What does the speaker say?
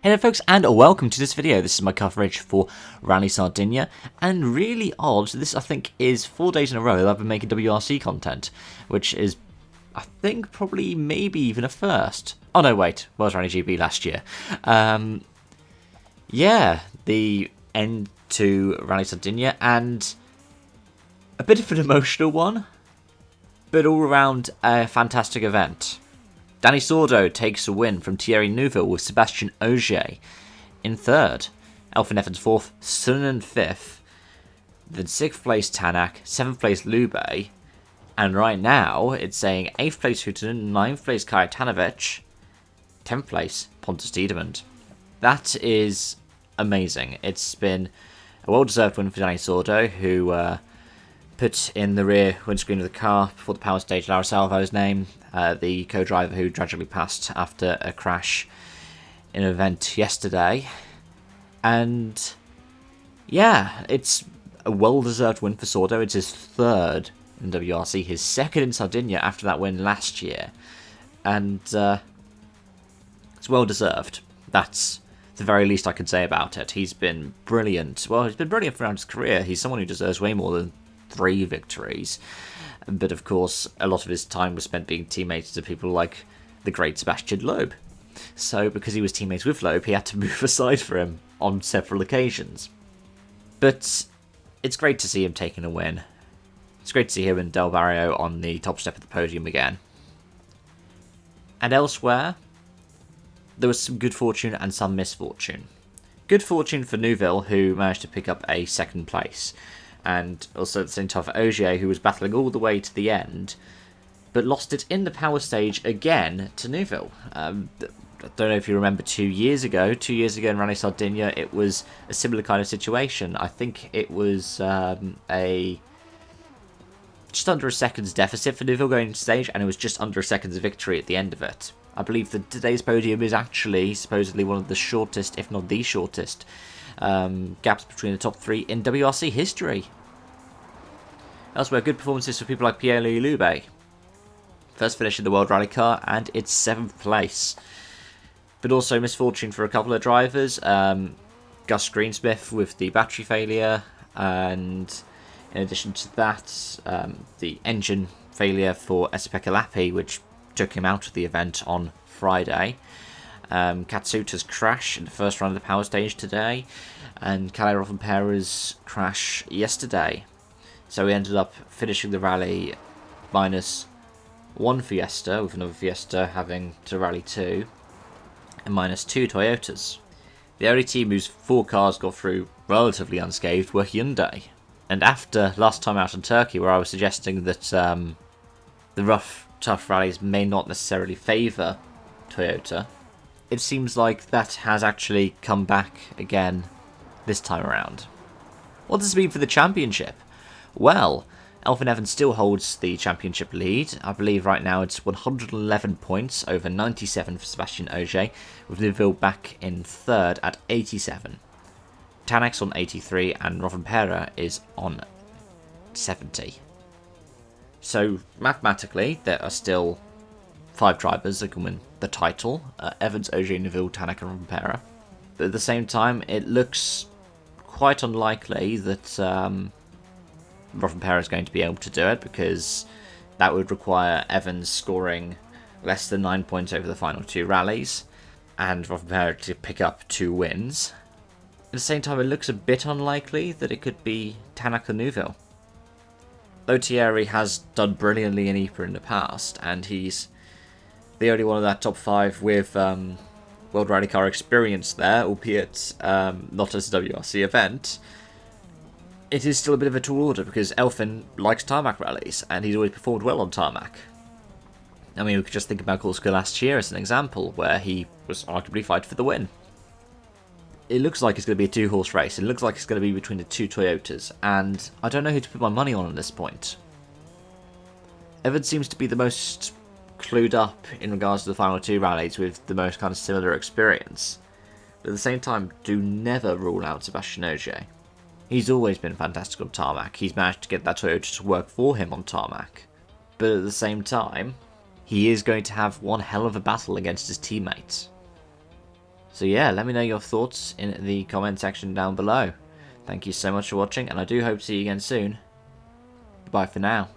Hello folks and welcome to this video. This is my coverage for Rally Sardinia, and really odd, this I think is 4 days in a row that I've been making WRC content, which is I think probably maybe even a first. Oh no wait, was Rally GB last year. Yeah, the end to Rally Sardinia, and a bit of an emotional one, but all around a fantastic event. Danny Sordo takes a win from Thierry Neuville with Sebastian Ogier in third. Elfyn Evans fourth, Sunnen fifth. Then 6th place Tanak, 7th place Lube. And right now it's saying 8th place Huttinen, 9th place Kajtanovic, 10th place Pontus Tiedemann. That is amazing. It's been a well-deserved win for Danny Sordo, who put in the rear windscreen of the car before the power stage Lara Salvo's name, the co-driver who tragically passed after a crash in an event yesterday. And yeah, it's a well-deserved win for Sordo. It's his third in WRC, his second in Sardinia after that win last year. And it's well-deserved. That's the very least I can say about it. He's been brilliant. Well, he's been brilliant throughout his career. He's someone who deserves way more than 3 victories, but of course a lot of his time was spent being teammates to people like the great Sebastian Loeb. So because he was teammates with Loeb, he had to move aside for him on several occasions. But it's great to see him taking a win. It's great to see him and Del Barrio on the top step of the podium again. And elsewhere, there was some good fortune and some misfortune. Good fortune for Neuville, who managed to pick up a 2nd place. And also at the same time for Ogier, who was battling all the way to the end, but lost it in the power stage again to Neuville. I don't know if you remember 2 years ago in Rally Sardinia, it was a similar kind of situation. I think it was just under a second's deficit for Neuville going into stage, and it was just under a second's victory at the end of it. I believe that today's podium is actually supposedly one of the shortest, if not the shortest, gaps between the top 3 in WRC history. Elsewhere, good performances for people like Pierre-Louis Lube. First finish in the World Rally Car, and it's 7th place. But also misfortune for a couple of drivers. Gus Greensmith with the battery failure, and in addition to that, the engine failure for Esa-Pekka Lappi, which took him out of the event on Friday. Katsuta's crash in the first round of the power stage today, and Kalle Rovanpera's crash yesterday. So we ended up finishing the rally minus 1 Fiesta, with another Fiesta having to rally 2, and minus 2 Toyotas. The only team whose 4 cars got through relatively unscathed were Hyundai. And after last time out in Turkey, where I was suggesting that the rough, tough rallies may not necessarily favour Toyota, it seems like that has actually come back again this time around. What does this mean for the championship? Well, Elfyn Evans still holds the championship lead. I believe right now it's 111 points over 97 for Sebastian Ogier, with Neuville back in 3rd at 87. Tanak's on 83 and Rovanpera is on 70. So mathematically, there are still 5 drivers that can win the title: Evans, Ogier, Neuville, Tanak and Rovanpera. But at the same time, it looks quite unlikely that Rovanpera is going to be able to do it, because that would require Evans scoring less than 9 points over the final 2 rallies, and Rovanpera to pick up 2 wins. At the same time, it looks a bit unlikely that it could be Tanak or Neuville. Though Thierry has done brilliantly in Ypres in the past, and he's the only one of that top 5 with World Rally Car experience there, albeit not as a WRC event, it is still a bit of a tall order, because Elfyn likes tarmac rallies, and he's always performed well on tarmac. I mean, we could just think about Corsica last year as an example, where he was arguably fighting for the win. It looks like it's going to be a 2-horse race. It looks like it's going to be between the 2 Toyotas, and I don't know who to put my money on at this point. Evans seems to be the most clued up in regards to the final 2 rallies, with the most kind of similar experience. But at the same time, do never rule out Sebastian Ogier. He's always been fantastic on tarmac. He's managed to get that Toyota to work for him on tarmac. But at the same time, he is going to have one hell of a battle against his teammates. So yeah, let me know your thoughts in the comment section down below. Thank you so much for watching, and I do hope to see you again soon. Bye for now.